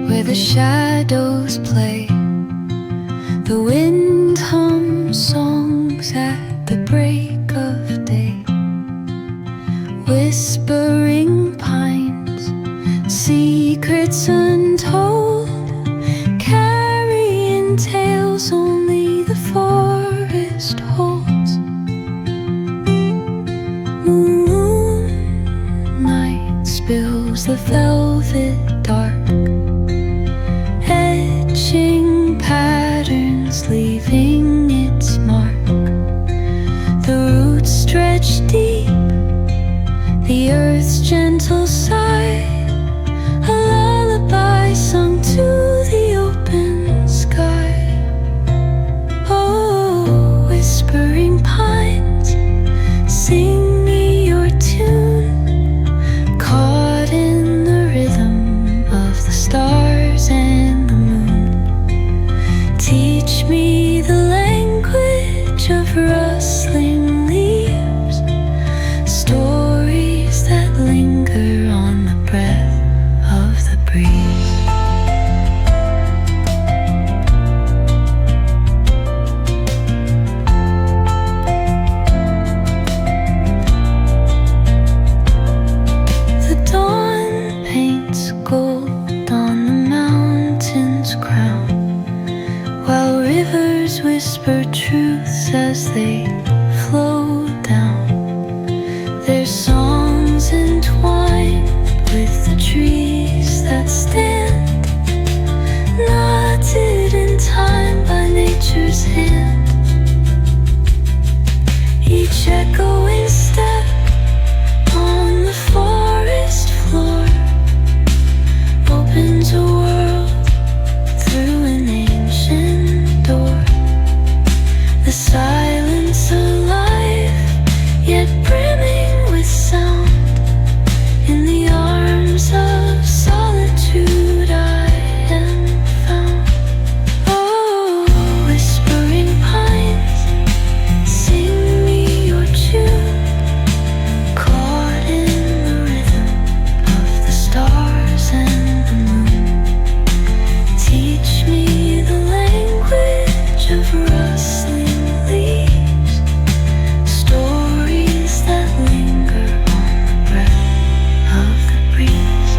where the shadows play. The wind hums songs at the break of day. Whispering pines, secrets untold, carrying tales only the forest holds. Moonlight spills the velvet dark, etching patterns, leaving its mark. The roots stretch deep, the earth's gentle sigh, a lullaby sung to the open sky. Oh, whispering pines, sing me your tune, caught in the rhythm of the stars and the moon. Teach me the language of rustling leaves, stories that linger on the breath of the breeze. The dawn paints gold on the mountain's crown, while rivers whisper truths as they flow down. Their songs entwined with the trees that stand, knotted in time by nature's hand. Each echoing step on the forest floor opens a world through an ancient door. The silence alive, yet brimming with sound. In the arms of solitude I am found. Oh, whispering pines, sing me your tune, caught in the rhythm of the stars and the moon. Teach me the language of rustling leaves, stories that linger on the breath of the breeze.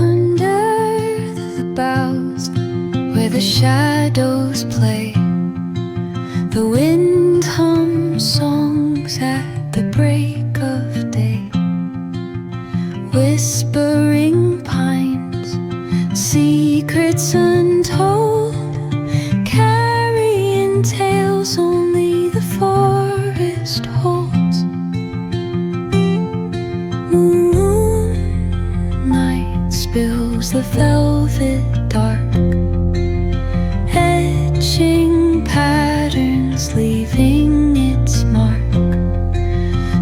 Under the boughs, where the shadows play, the wind hums songs at the break of day. Whispering pines, secrets untold, carrying tales only the forest holds. Moonlight spills the velvet dark, etching patterns, leaving its mark.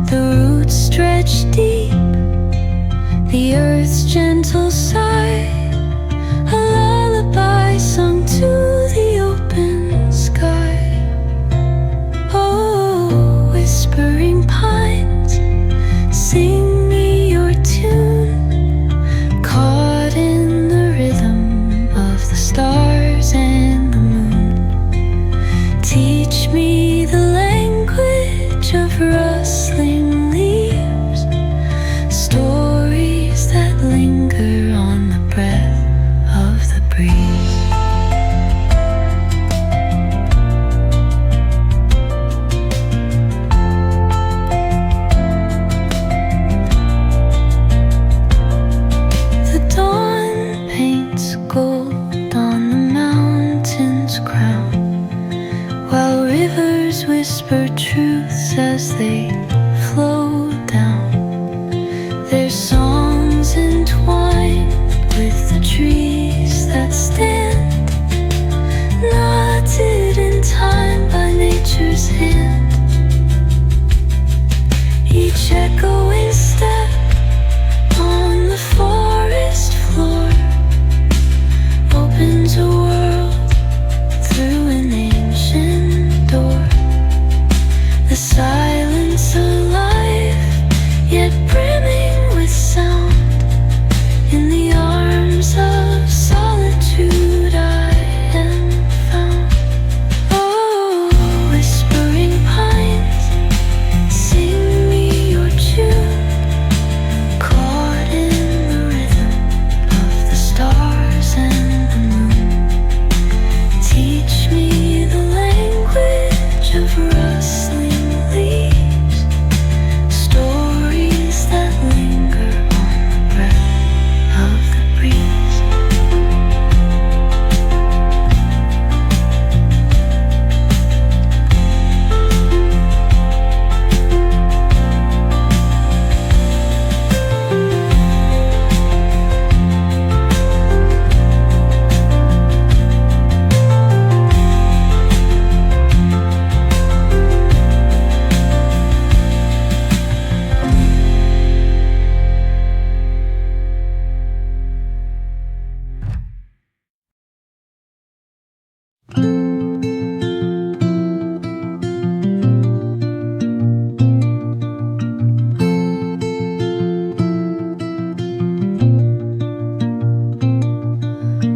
The roots stretch deep, the earth's gentle sigh, a lullaby sung to the open sky. Oh, whispering pines, sing me your tune, caught in the rhythm of the stars and the moon. Teach me the language of rustling leaves, stories that linger on the breath of the breeze. The dawn truths as they flow down. Their songs entwined with the trees that stand, knotted in time by nature's hand. Each echoing step on the forest floor opens a world through an ancient door. The silence alive, yet brimming with sound. In the arms of solitude I am found. Oh, whispering pines, sing me your tune, caught in the rhythm of the stars and the moon. Teach me the language of rustling leaves, stories that linger on the breath of the breeze.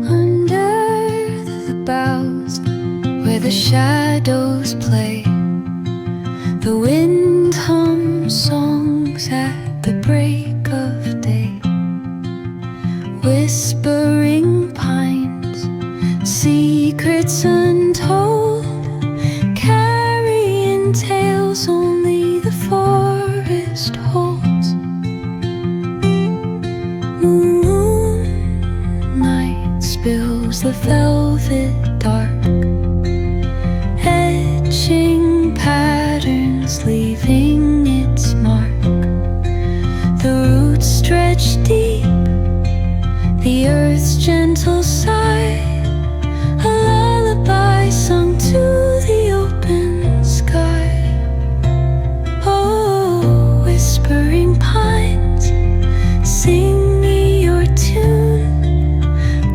Under the boughs where the shadows play, the wind hums songs at the break of day. Whispering pines, secrets untold, carrying tales only the forest holds. Moonlight spills the velvet dark, etching patterns, leaving its mark. The roots stretch deep, the earth's gentle sigh, a lullaby sung to the open sky. Oh, whispering pines, sing me your tune,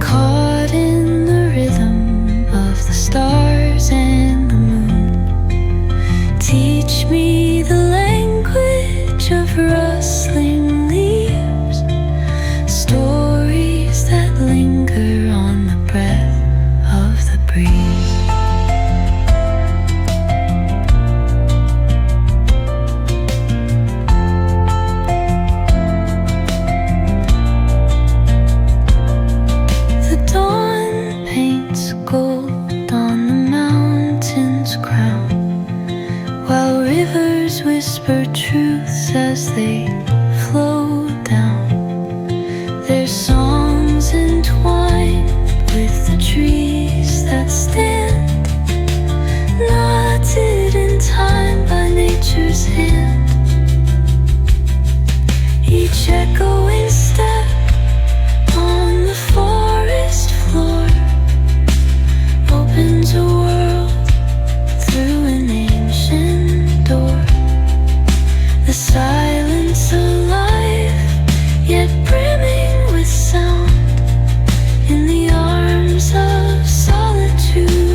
caught in the rhythm of the stars and the moon. Teach me the language of rustling leaves, stories that linger on the breath of the breeze. The dawn paints gold on the mountain's crown, while rivers whisper truths as they flow down. Their songs entwined with the trees that stand, knotted in time by nature's hand. Each echoing step on the forest floor opens a world through an ancient door. The silence alive, yet brimming with sound. In the arms of solitude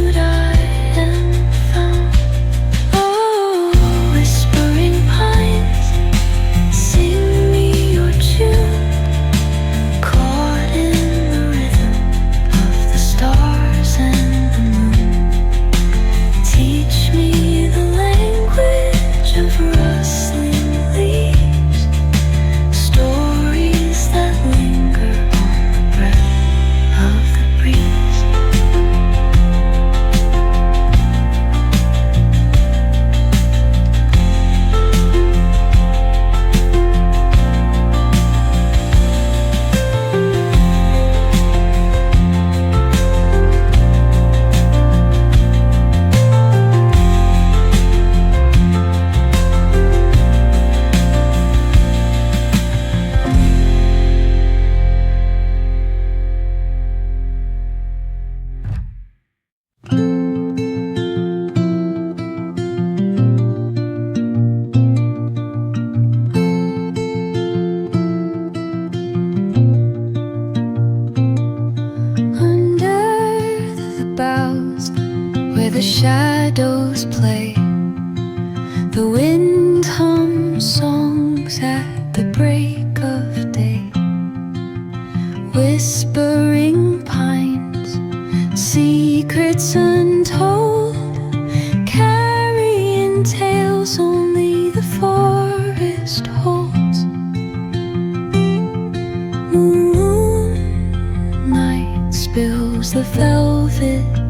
shadows play. The wind hums songs at the break of day. Whispering pines, secrets untold, carrying tales only the forest holds. Moonlight spills the velvet